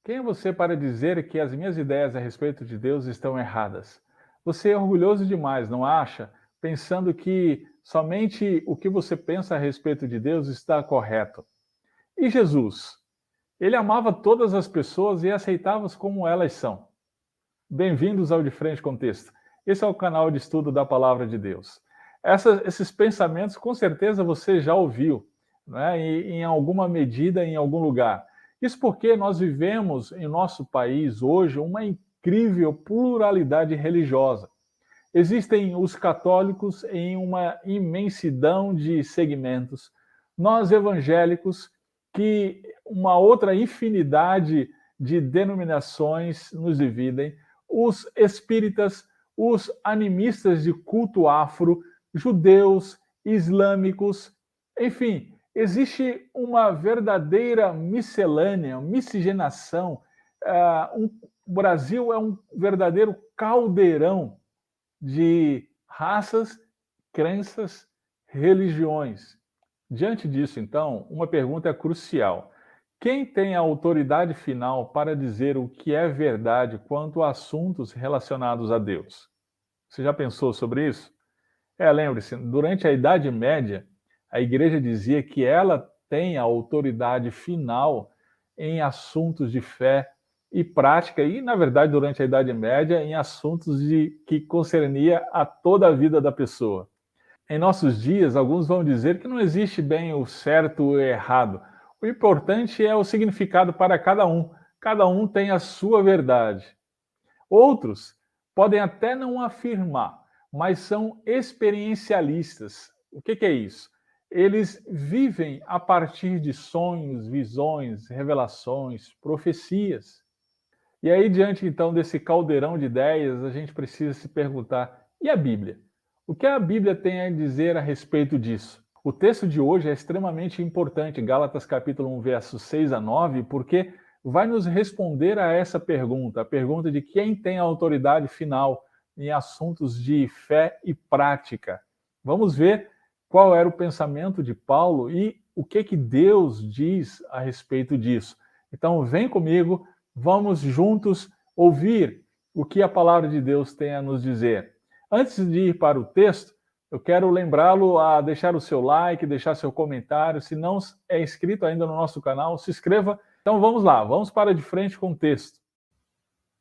Quem é você para dizer que as minhas ideias a respeito de Deus estão erradas? Você é orgulhoso demais, não acha? Pensando que somente o que você pensa a respeito de Deus está correto. E Jesus? Ele amava todas as pessoas e aceitava-as como elas são. Bem-vindos ao De Frente com Texto. Esse é o canal de estudo da Palavra de Deus. Esses pensamentos, com certeza, você já ouviu, né? E, em alguma medida, em algum lugar. Isso porque nós vivemos em nosso país hoje uma incrível pluralidade religiosa. Existem os católicos em uma imensidão de segmentos, nós evangélicos, que uma outra infinidade de denominações nos dividem, os espíritas, os animistas de culto afro, judeus, islâmicos, enfim, existe uma verdadeira miscelânea, miscigenação. O Brasil é um verdadeiro caldeirão de raças, crenças, religiões. Diante disso, então, uma pergunta é crucial. Quem tem a autoridade final para dizer o que é verdade quanto a assuntos relacionados a Deus? Você já pensou sobre isso? Lembre-se, durante a Idade Média, a igreja dizia que ela tem a autoridade final em assuntos de fé e prática, e, na verdade, durante a Idade Média, em assuntos que concernia a toda a vida da pessoa. Em nossos dias, alguns vão dizer que não existe bem o certo ou o errado. O importante é o significado para cada um. Cada um tem a sua verdade. Outros podem até não afirmar, mas são experiencialistas. O que é isso? Eles vivem a partir de sonhos, visões, revelações, profecias. E aí, diante então desse caldeirão de ideias, a gente precisa se perguntar: e a Bíblia? O que a Bíblia tem a dizer a respeito disso? O texto de hoje é extremamente importante, Gálatas capítulo 1, versos 6 a 9, porque vai nos responder a essa pergunta, a pergunta de quem tem a autoridade final em assuntos de fé e prática. Vamos ver qual era o pensamento de Paulo e o que Deus diz a respeito disso. Então, vem comigo, vamos juntos ouvir o que a palavra de Deus tem a nos dizer. Antes de ir para o texto, eu quero lembrá-lo a deixar o seu like, deixar seu comentário. Se não é inscrito ainda no nosso canal, se inscreva. Então vamos lá, vamos para de frente com o texto.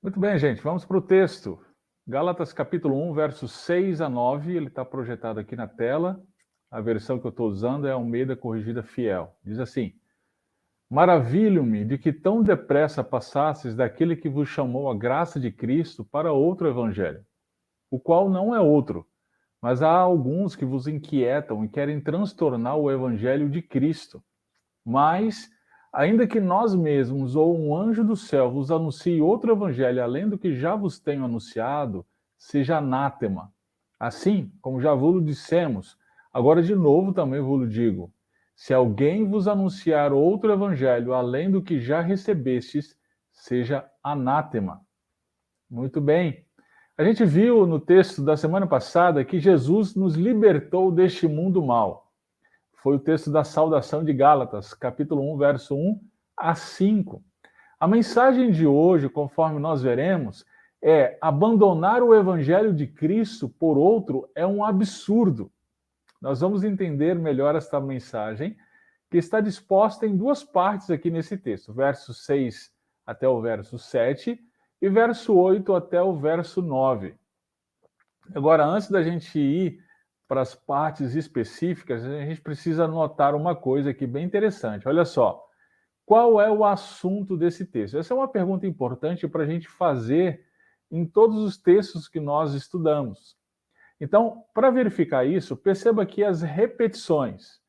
Muito bem, gente, vamos para o texto. Gálatas capítulo 1, versos 6 a 9, ele está projetado aqui na tela. A versão que eu estou usando é a Almeida Corrigida Fiel. Diz assim: Maravilho-me de que tão depressa passasses daquele que vos chamou a graça de Cristo para outro evangelho, o qual não é outro, mas há alguns que vos inquietam e querem transtornar o evangelho de Cristo. Mas, ainda que nós mesmos ou um anjo do céu vos anuncie outro evangelho além do que já vos tenho anunciado, seja anátema. Assim, como já vos dissemos, agora de novo também vos digo: se alguém vos anunciar outro evangelho além do que já recebestes, seja anátema. Muito bem. A gente viu no texto da semana passada que Jesus nos libertou deste mundo mal. Foi o texto da saudação de Gálatas, capítulo 1, verso 1 a 5. A mensagem de hoje, conforme nós veremos, é: abandonar o evangelho de Cristo por outro é um absurdo. Nós vamos entender melhor esta mensagem, que está disposta em duas partes aqui nesse texto, verso 6 até o verso 7 e verso 8 até o verso 9. Agora, antes da gente ir para as partes específicas, a gente precisa notar uma coisa aqui bem interessante. Olha só, qual é o assunto desse texto? Essa é uma pergunta importante para a gente fazer em todos os textos que nós estudamos. Então, para verificar isso, perceba que as repetições.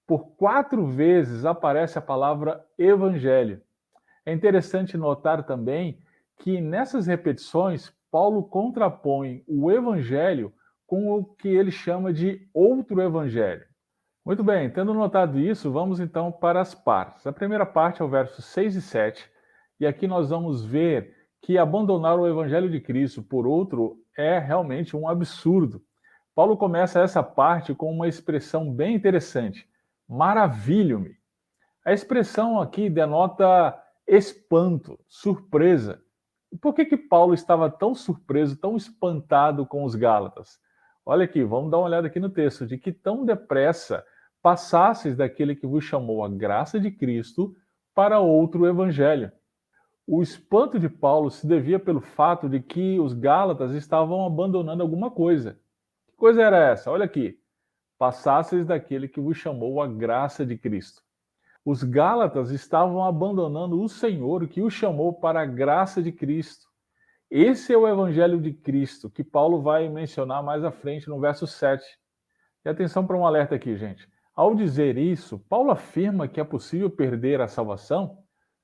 Por 4 vezes aparece a palavra evangelho. É interessante notar também que nessas repetições, Paulo contrapõe o evangelho com o que ele chama de outro evangelho. Muito bem, tendo notado isso, vamos então para as partes. A primeira parte é o verso 6 e 7, e aqui nós vamos ver que abandonar o evangelho de Cristo por outro é realmente um absurdo. Paulo começa essa parte com uma expressão bem interessante: maravilho-me. A expressão aqui denota espanto, surpresa. E por que Paulo estava tão surpreso, tão espantado com os Gálatas? Olha aqui, vamos dar uma olhada aqui no texto, de que tão depressa passasseis daquele que vos chamou a graça de Cristo para outro evangelho. O espanto de Paulo se devia pelo fato de que os Gálatas estavam abandonando alguma coisa. Que coisa era essa? Olha aqui. Passasseis daquele que vos chamou a graça de Cristo. Os Gálatas estavam abandonando o Senhor que os chamou para a graça de Cristo. Esse é o evangelho de Cristo que Paulo vai mencionar mais à frente no verso 7. E atenção para um alerta aqui, gente. Ao dizer isso, Paulo afirma que é possível perder a salvação?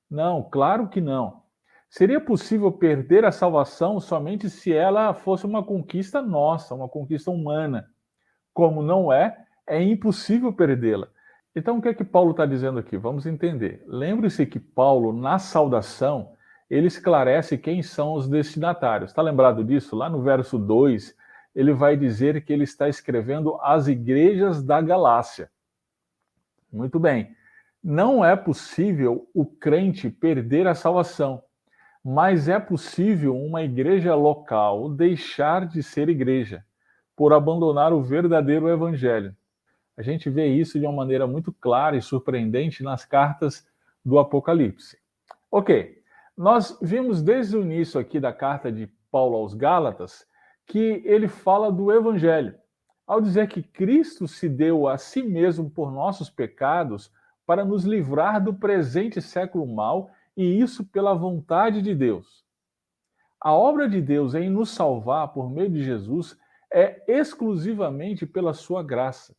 Não, claro que não. Seria possível perder a salvação somente se ela fosse uma conquista nossa, uma conquista humana. Como não é, é impossível perdê-la. Então, o que é que Paulo está dizendo aqui? Vamos entender. Lembre-se que Paulo, na saudação, ele esclarece quem são os destinatários. Está lembrado disso? Lá no verso 2, ele vai dizer que ele está escrevendo às igrejas da Galácia. Muito bem. Não é possível o crente perder a salvação, mas é possível uma igreja local deixar de ser igreja por abandonar o verdadeiro evangelho. A gente vê isso de uma maneira muito clara e surpreendente nas cartas do Apocalipse. Ok, nós vimos desde o início aqui da carta de Paulo aos Gálatas que ele fala do evangelho, ao dizer que Cristo se deu a si mesmo por nossos pecados para nos livrar do presente século mau, e isso pela vontade de Deus. A obra de Deus em nos salvar por meio de Jesus é exclusivamente pela sua graça.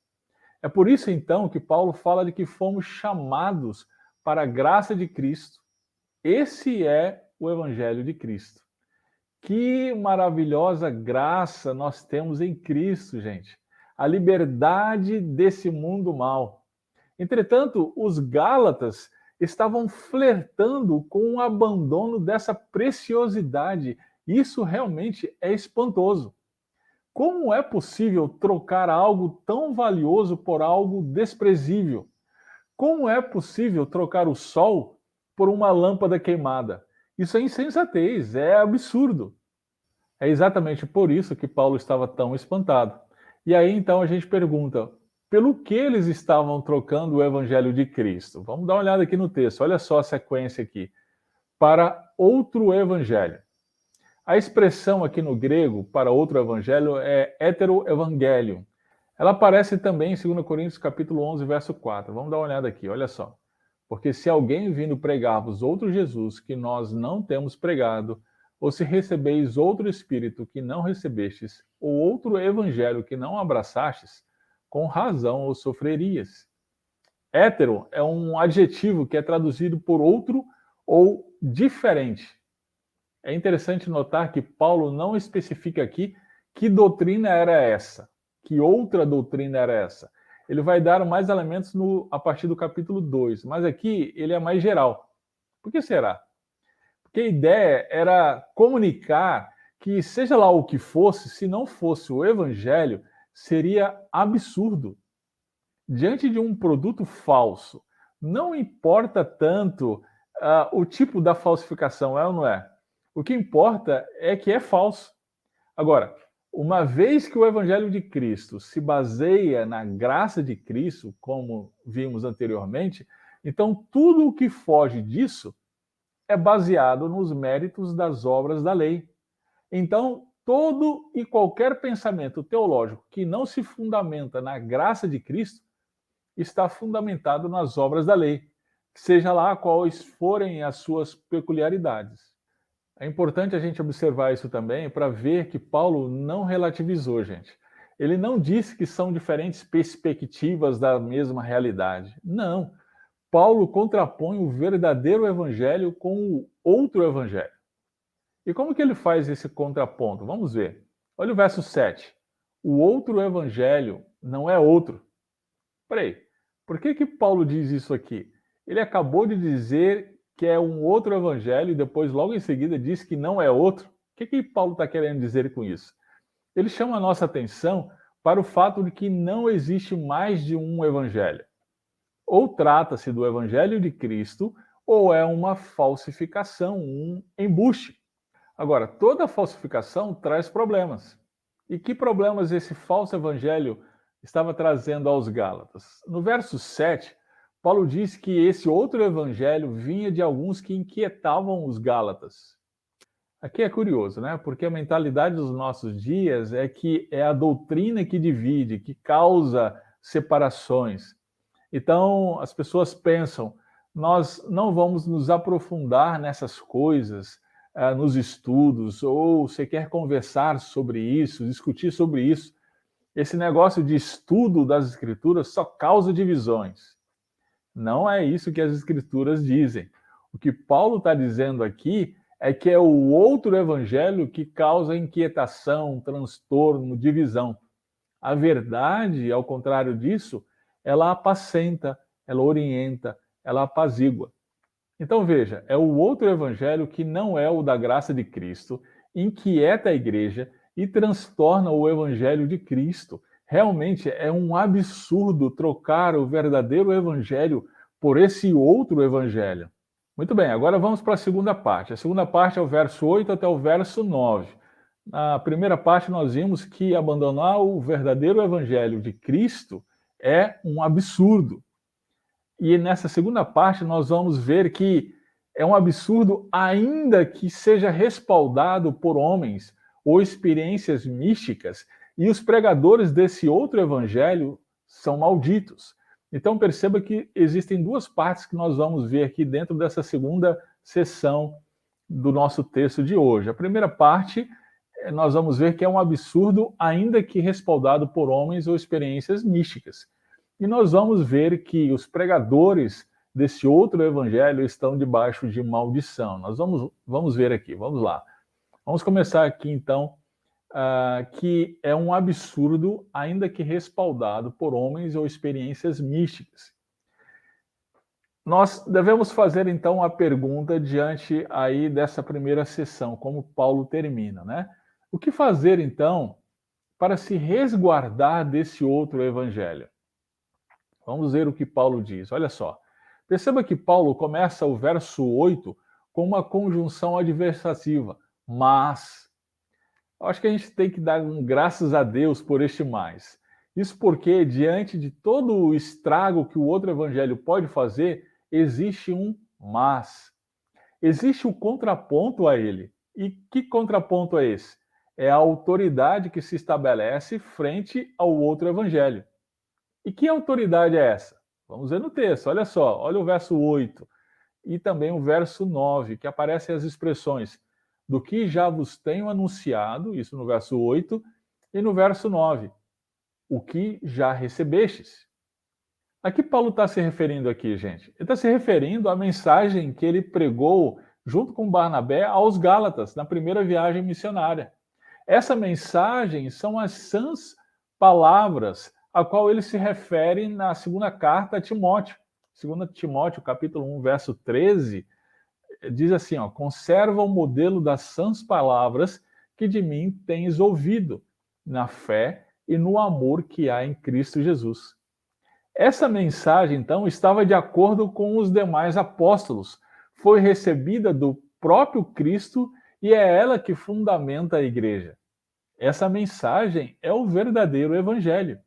É por isso, então, que Paulo fala de que fomos chamados para a graça de Cristo. Esse é o Evangelho de Cristo. Que maravilhosa graça nós temos em Cristo, gente. A liberdade desse mundo mal. Entretanto, os Gálatas estavam flertando com o abandono dessa preciosidade. Isso realmente é espantoso. Como é possível trocar algo tão valioso por algo desprezível? Como é possível trocar o sol por uma lâmpada queimada? Isso é insensatez, é absurdo. É exatamente por isso que Paulo estava tão espantado. E aí então a gente pergunta, pelo que eles estavam trocando o evangelho de Cristo? Vamos dar uma olhada aqui no texto, olha só a sequência aqui. Para outro evangelho. A expressão aqui no grego para outro evangelho é heteroevangelium. Ela aparece também em 2 Coríntios capítulo 11, verso 4. Vamos dar uma olhada aqui, olha só. Porque se alguém vindo pregar-vos outro Jesus que nós não temos pregado, ou se recebeis outro Espírito que não recebestes, ou outro evangelho que não abraçastes, com razão o sofrerias. Hétero é um adjetivo que é traduzido por outro ou diferente. É interessante notar que Paulo não especifica aqui que doutrina era essa, que outra doutrina era essa. Ele vai dar mais elementos a partir do capítulo 2, mas aqui ele é mais geral. Por que será? Porque a ideia era comunicar que, seja lá o que fosse, se não fosse o evangelho, seria absurdo. Diante de um produto falso, não importa tanto o tipo da falsificação, é ou não é? O que importa é que é falso. Agora, uma vez que o Evangelho de Cristo se baseia na graça de Cristo, como vimos anteriormente, então tudo o que foge disso é baseado nos méritos das obras da lei. Então, todo e qualquer pensamento teológico que não se fundamenta na graça de Cristo está fundamentado nas obras da lei, seja lá quais forem as suas peculiaridades. É importante a gente observar isso também para ver que Paulo não relativizou, gente. Ele não disse que são diferentes perspectivas da mesma realidade. Não. Paulo contrapõe o verdadeiro evangelho com o outro evangelho. E como que ele faz esse contraponto? Vamos ver. Olha o verso 7. O outro evangelho não é outro. Peraí, por que Paulo diz isso aqui? Ele acabou de dizer que é um outro evangelho e depois, logo em seguida, diz que não é outro. O que Paulo está querendo dizer com isso? Ele chama a nossa atenção para o fato de que não existe mais de um evangelho. Ou trata-se do evangelho de Cristo, ou é uma falsificação, um embuste. Agora, toda falsificação traz problemas. E que problemas esse falso evangelho estava trazendo aos Gálatas? No verso 7, Paulo diz que esse outro evangelho vinha de alguns que inquietavam os Gálatas. Aqui é curioso, né? Porque a mentalidade dos nossos dias é que é a doutrina que divide, que causa separações. Então, as pessoas pensam, nós não vamos nos aprofundar nessas coisas, nos estudos, ou você quer conversar sobre isso, discutir sobre isso. Esse negócio de estudo das Escrituras só causa divisões. Não é isso que as Escrituras dizem. O que Paulo está dizendo aqui é que é o outro evangelho que causa inquietação, transtorno, divisão. A verdade, ao contrário disso, ela apacenta, ela orienta, ela apazigua. Então veja, é o outro evangelho que não é o da graça de Cristo, inquieta a igreja e transtorna o evangelho de Cristo. Realmente é um absurdo trocar o verdadeiro evangelho por esse outro evangelho. Muito bem, agora vamos para a segunda parte. A segunda parte é o verso 8 até o verso 9. Na primeira parte, nós vimos que abandonar o verdadeiro evangelho de Cristo é um absurdo. E nessa segunda parte, nós vamos ver que é um absurdo, ainda que seja respaldado por homens ou experiências místicas, e os pregadores desse outro evangelho são malditos. Então, perceba que existem duas partes que nós vamos ver aqui dentro dessa segunda sessão do nosso texto de hoje. A primeira parte nós vamos ver que é um absurdo, ainda que respaldado por homens ou experiências místicas. E nós vamos ver que os pregadores desse outro evangelho estão debaixo de maldição. Nós vamos ver aqui, vamos lá. Vamos começar aqui então, que é um absurdo, ainda que respaldado por homens ou experiências místicas. Nós devemos fazer então a pergunta diante aí dessa primeira sessão, como Paulo termina, né? O que fazer então para se resguardar desse outro evangelho? Vamos ver o que Paulo diz. Olha só. Perceba que Paulo começa o verso 8 com uma conjunção adversativa, mas. Eu acho que a gente tem que dar graças a Deus por este mais. Isso porque, diante de todo o estrago que o outro evangelho pode fazer, existe um mas. Existe um contraponto a ele. E que contraponto é esse? É a autoridade que se estabelece frente ao outro evangelho. E que autoridade é essa? Vamos ver no texto, olha só, olha o verso 8 e também o verso 9, que aparecem as expressões do que já vos tenho anunciado, isso no verso 8, e no verso 9, o que já recebestes. A que Paulo está se referindo aqui, gente? Ele está se referindo à mensagem que ele pregou junto com Barnabé aos Gálatas, na primeira viagem missionária. Essa mensagem são as sãs palavras a qual ele se refere na segunda carta a Timóteo. 2 Timóteo, capítulo 1, verso 13, diz assim, ó, conserva o modelo das sãs palavras que de mim tens ouvido, na fé e no amor que há em Cristo Jesus. Essa mensagem, então, estava de acordo com os demais apóstolos, foi recebida do próprio Cristo e é ela que fundamenta a igreja. Essa mensagem é o verdadeiro evangelho.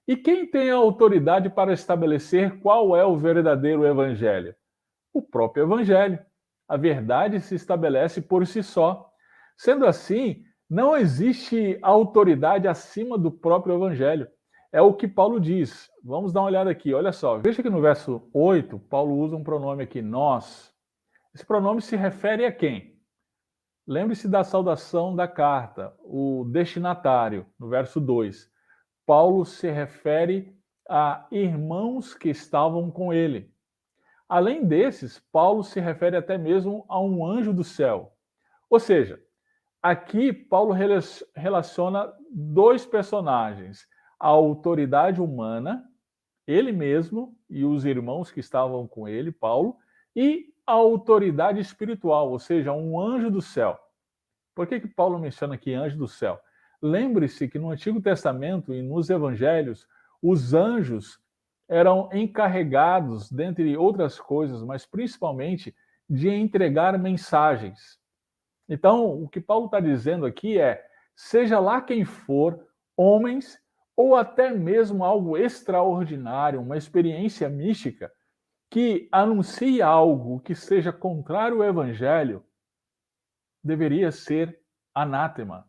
E quem tem a autoridade para estabelecer qual é o verdadeiro evangelho? O próprio evangelho. A verdade se estabelece por si só. Sendo assim, não existe autoridade acima do próprio evangelho. É o que Paulo diz. Vamos dar uma olhada aqui, olha só. Veja que no verso 8, Paulo usa um pronome aqui, nós. Esse pronome se refere a quem? Lembre-se da saudação da carta, o destinatário, no verso 2. Paulo se refere a irmãos que estavam com ele. Além desses, Paulo se refere até mesmo a um anjo do céu. Ou seja, aqui Paulo relaciona dois personagens: a autoridade humana, ele mesmo e os irmãos que estavam com ele, Paulo, e a autoridade espiritual, ou seja, um anjo do céu. Por que Paulo menciona aqui anjo do céu? Lembre-se que no Antigo Testamento e nos Evangelhos, os anjos eram encarregados, dentre outras coisas, mas principalmente de entregar mensagens. Então, o que Paulo está dizendo aqui é: seja lá quem for, homens ou até mesmo algo extraordinário, uma experiência mística, que anuncie algo que seja contrário ao evangelho, deveria ser anátema.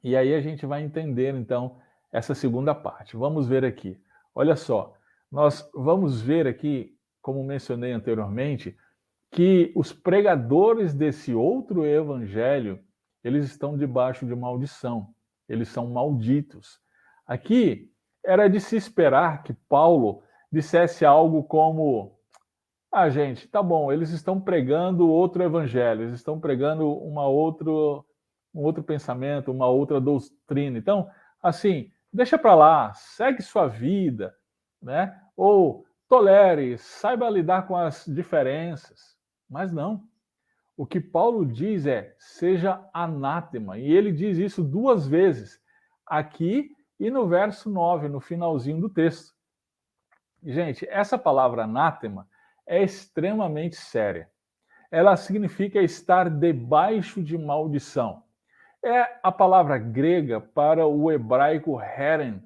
E aí a gente vai entender então essa segunda parte. Vamos ver aqui. Olha só, nós vamos ver aqui, como mencionei anteriormente, que os pregadores desse outro evangelho, eles estão debaixo de maldição. Eles são malditos. Aqui era de se esperar que Paulo dissesse algo como: ah, gente, tá bom, eles estão pregando outro evangelho, eles estão pregando um outro pensamento, uma outra doutrina. Então, assim, deixa para lá, segue sua vida, né? Ou tolere, saiba lidar com as diferenças. Mas não. O que Paulo diz é: seja anátema. E ele diz isso duas vezes, aqui e no verso 9, no finalzinho do texto. Gente, essa palavra anátema é extremamente séria. Ela significa estar debaixo de maldição. É a palavra grega para o hebraico heren.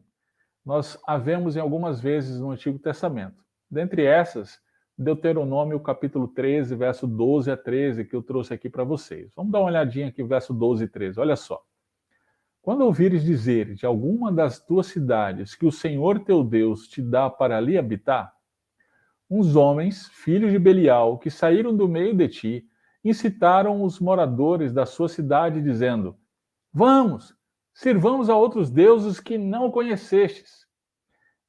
Nós a vemos em algumas vezes no Antigo Testamento. Dentre essas, Deuteronômio capítulo 13, verso 12 a 13, que eu trouxe aqui para vocês. Vamos dar uma olhadinha aqui, verso 12 e 13. Olha só. Quando ouvires dizer de alguma das tuas cidades que o Senhor teu Deus te dá para ali habitar, uns homens, filhos de Belial, que saíram do meio de ti, incitaram os moradores da sua cidade, dizendo: vamos, sirvamos a outros deuses que não conhecestes.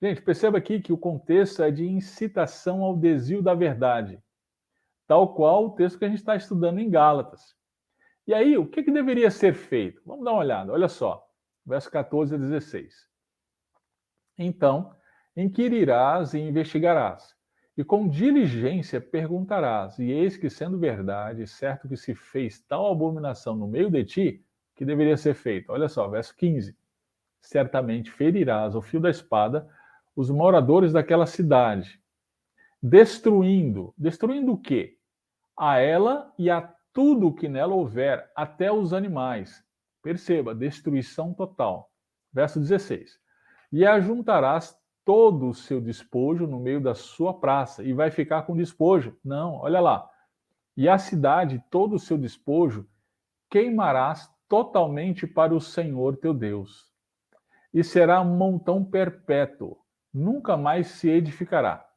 Gente, perceba aqui que o contexto é de incitação ao desvio da verdade, tal qual o texto que a gente está estudando em Gálatas. E aí, o que deveria ser feito? Vamos dar uma olhada, olha só, verso 14 a 16. Então, inquirirás e investigarás, e com diligência perguntarás, e eis que, sendo verdade, certo que se fez tal abominação no meio de ti, que deveria ser feito. Olha só, verso 15. Certamente ferirás ao fio da espada os moradores daquela cidade, destruindo o quê? A ela e a tudo o que nela houver, até os animais. Perceba, destruição total. Verso 16. E ajuntarás todo o seu despojo no meio da sua praça, e vai ficar com despojo. Não, olha lá. E a cidade, todo o seu despojo, queimarás totalmente para o Senhor teu Deus. E será um montão perpétuo, nunca mais se edificará.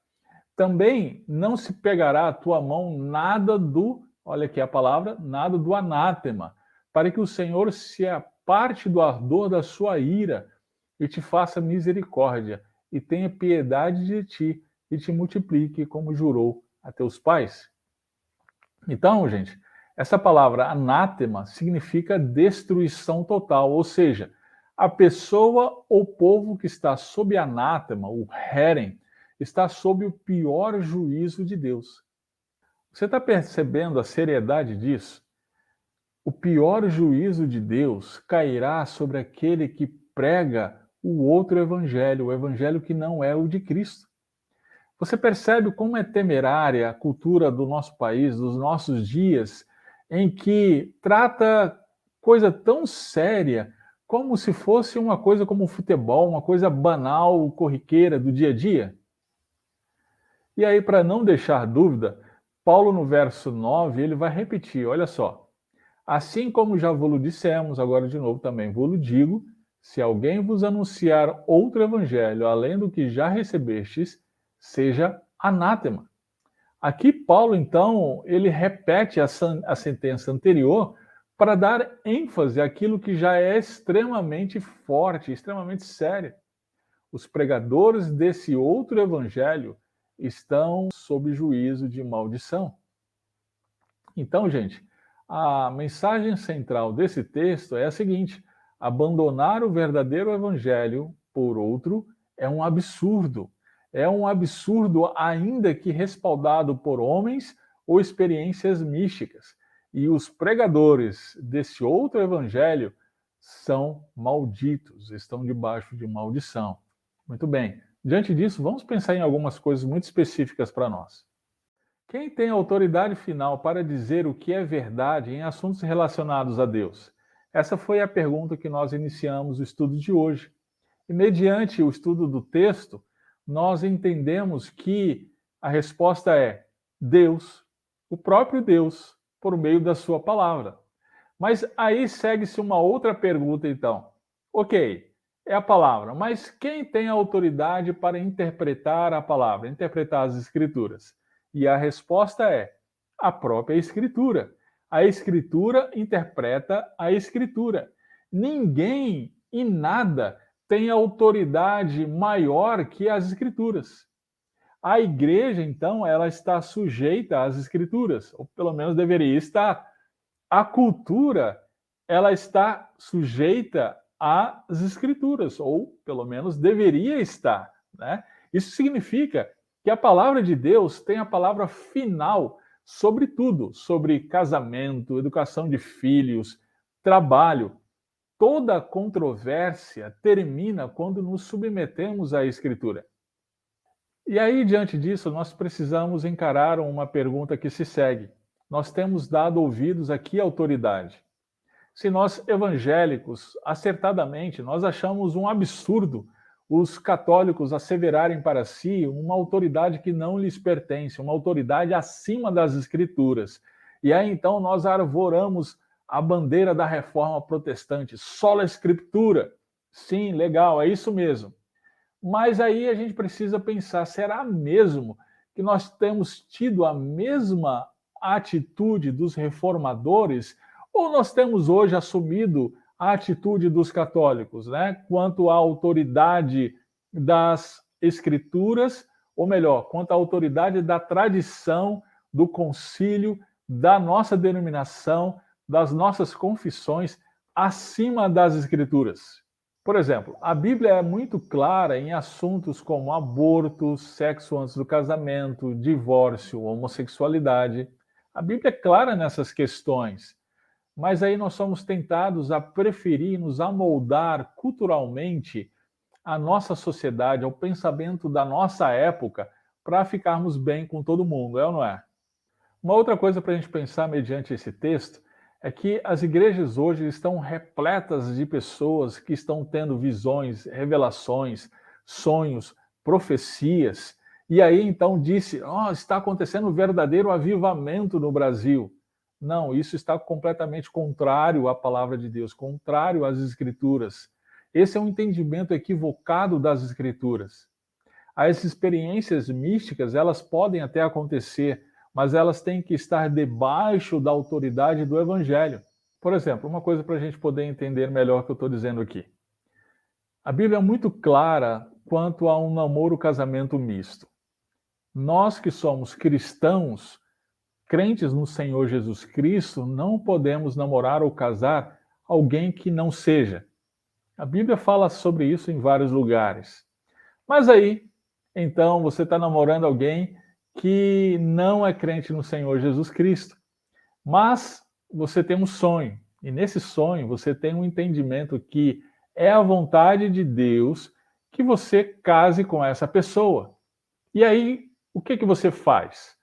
Também não se pegará à tua mão nada do, olha aqui a palavra, nada do anátema, para que o Senhor se aparte do ardor da sua ira e te faça misericórdia, e tenha piedade de ti, e te multiplique, como jurou a teus pais. Então, gente, essa palavra anátema significa destruição total, ou seja, a pessoa ou povo que está sob anátema, o herem, está sob o pior juízo de Deus. Você está percebendo a seriedade disso? O pior juízo de Deus cairá sobre aquele que prega o outro evangelho, o evangelho que não é o de Cristo. Você percebe como é temerária a cultura do nosso país, dos nossos dias, em que trata coisa tão séria como se fosse uma coisa como futebol, uma coisa banal, corriqueira do dia a dia? E aí, para não deixar dúvida, Paulo no verso 9, ele vai repetir, olha só. Assim como já vos dissemos, agora de novo também vos digo, se alguém vos anunciar outro evangelho além do que já recebestes, seja anátema. Aqui Paulo, então, ele repete a sentença anterior para dar ênfase àquilo que já é extremamente forte, extremamente sério. Os pregadores desse outro evangelho estão sob juízo de maldição. Então, gente, a mensagem central desse texto é a seguinte: abandonar o verdadeiro evangelho por outro é um absurdo. É um absurdo, ainda que respaldado por homens ou experiências místicas. E os pregadores desse outro evangelho são malditos, estão debaixo de maldição. Muito bem, Diante disso, vamos pensar em algumas coisas muito específicas para nós. Quem tem autoridade final para dizer o que é verdade em assuntos relacionados a Deus? Essa foi a pergunta que nós iniciamos o estudo de hoje. E mediante o estudo do texto, nós entendemos que a resposta é Deus, o próprio Deus, por meio da sua palavra. Mas aí segue-se uma outra pergunta, então. Ok, é a palavra, mas quem tem autoridade para interpretar a palavra, interpretar as Escrituras? E a resposta é a própria Escritura. A Escritura interpreta a Escritura. Ninguém e nada tem autoridade maior que as Escrituras. A igreja, então, ela está sujeita às Escrituras, ou pelo menos deveria estar. A cultura, ela está sujeita às escrituras, ou pelo menos deveria estar, né? Isso significa que a palavra de Deus tem a palavra final sobre tudo, sobre casamento, educação de filhos, trabalho. Toda controvérsia termina quando nos submetemos à escritura. E aí, diante disso, nós precisamos encarar uma pergunta que se segue. Nós temos dado ouvidos a que autoridade? Se nós evangélicos, acertadamente, nós achamos um absurdo os católicos asseverarem para si uma autoridade que não lhes pertence, uma autoridade acima das escrituras. E aí então nós arvoramos a bandeira da reforma protestante, sola escritura. Sim, legal, é isso mesmo. Mas aí a gente precisa pensar, será mesmo que nós temos tido a mesma atitude dos reformadores ou nós temos hoje assumido a atitude dos católicos, né, quanto à autoridade das escrituras, ou melhor, quanto à autoridade da tradição, do concílio, da nossa denominação, das nossas confissões, acima das escrituras? Por exemplo, a Bíblia é muito clara em assuntos como aborto, sexo antes do casamento, divórcio, homossexualidade. A Bíblia é clara nessas questões, mas aí nós somos tentados a preferir nos amoldar culturalmente à nossa sociedade, ao pensamento da nossa época, para ficarmos bem com todo mundo, é ou não é? Uma outra coisa para a gente pensar mediante esse texto é que as igrejas hoje estão repletas de pessoas que estão tendo visões, revelações, sonhos, profecias. E aí então disse: oh, está acontecendo um verdadeiro avivamento no Brasil. Não, isso está completamente contrário à palavra de Deus, contrário às Escrituras. Esse é um entendimento equivocado das Escrituras. As experiências místicas, elas podem até acontecer, mas elas têm que estar debaixo da autoridade do Evangelho. Por exemplo, uma coisa para a gente poder entender melhor o que eu estou dizendo aqui. A Bíblia é muito clara quanto a um namoro-casamento misto. Nós que somos cristãos, crentes no Senhor Jesus Cristo, não podemos namorar ou casar alguém que não seja. A Bíblia fala sobre isso em vários lugares. Mas aí, então, você está namorando alguém que não é crente no Senhor Jesus Cristo, mas você tem um sonho, e nesse sonho você tem um entendimento que é a vontade de Deus que você case com essa pessoa. E aí, o que que você faz?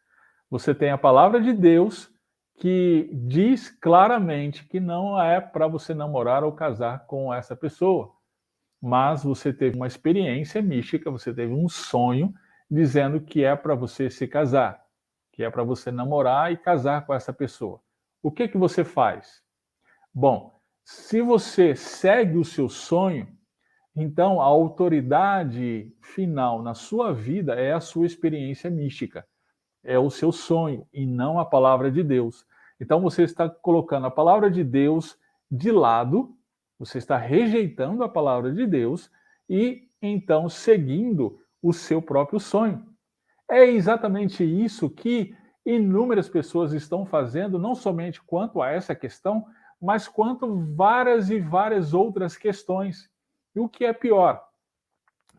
Você tem a palavra de Deus que diz claramente que não é para você namorar ou casar com essa pessoa, mas você teve uma experiência mística, você teve um sonho dizendo que é para você se casar, que é para você namorar e casar com essa pessoa. O que que você faz? Bom, se você segue o seu sonho, então a autoridade final na sua vida é a sua experiência mística, é o seu sonho e não a palavra de Deus. Então você está colocando a palavra de Deus de lado, você está rejeitando a palavra de Deus e então seguindo o seu próprio sonho. É exatamente isso que inúmeras pessoas estão fazendo, não somente quanto a essa questão, mas quanto várias e várias outras questões. E o que é pior,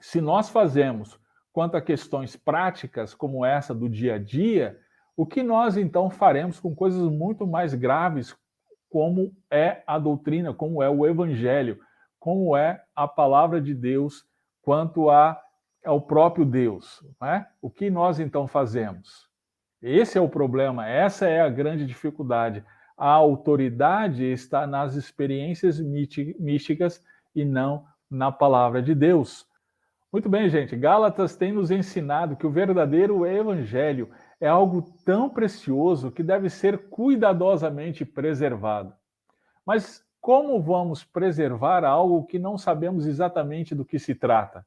se nós fazemos quanto a questões práticas como essa do dia a dia, o que nós então faremos com coisas muito mais graves, como é a doutrina, como é o evangelho, como é a palavra de Deus, quanto a é o próprio Deus, não é? O que nós então fazemos? Esse é o problema, essa é a grande dificuldade. A autoridade está nas experiências místicas e não na palavra de Deus. Muito bem, gente. Gálatas tem nos ensinado que o verdadeiro evangelho é algo tão precioso que deve ser cuidadosamente preservado. Mas como vamos preservar algo que não sabemos exatamente do que se trata?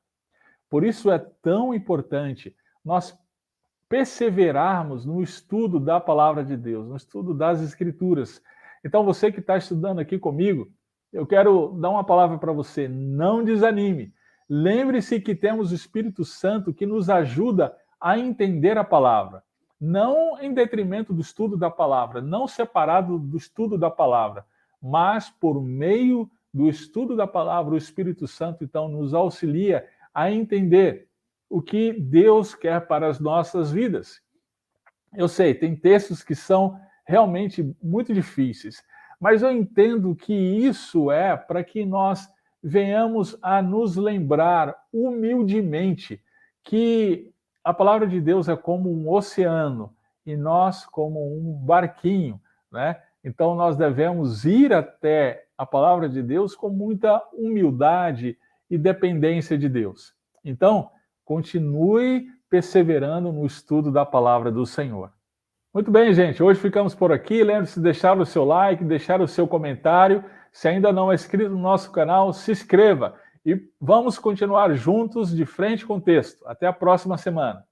Por isso é tão importante nós perseverarmos no estudo da palavra de Deus, no estudo das Escrituras. Então, você que está estudando aqui comigo, eu quero dar uma palavra para você: não desanime. Lembre-se que temos o Espírito Santo que nos ajuda a entender a palavra, não em detrimento do estudo da palavra, não separado do estudo da palavra, mas por meio do estudo da palavra, o Espírito Santo então nos auxilia a entender o que Deus quer para as nossas vidas. Eu sei, tem textos que são realmente muito difíceis, mas eu entendo que isso é para que nós venhamos a nos lembrar humildemente que a palavra de Deus é como um oceano e nós como um barquinho, né? Então nós devemos ir até a palavra de Deus com muita humildade e dependência de Deus. Então, continue perseverando no estudo da palavra do Senhor. Muito bem, gente. Hoje ficamos por aqui. Lembre-se de deixar o seu like, deixar o seu comentário. Se ainda não é inscrito no nosso canal, se inscreva. E vamos continuar juntos de frente com o texto. Até a próxima semana.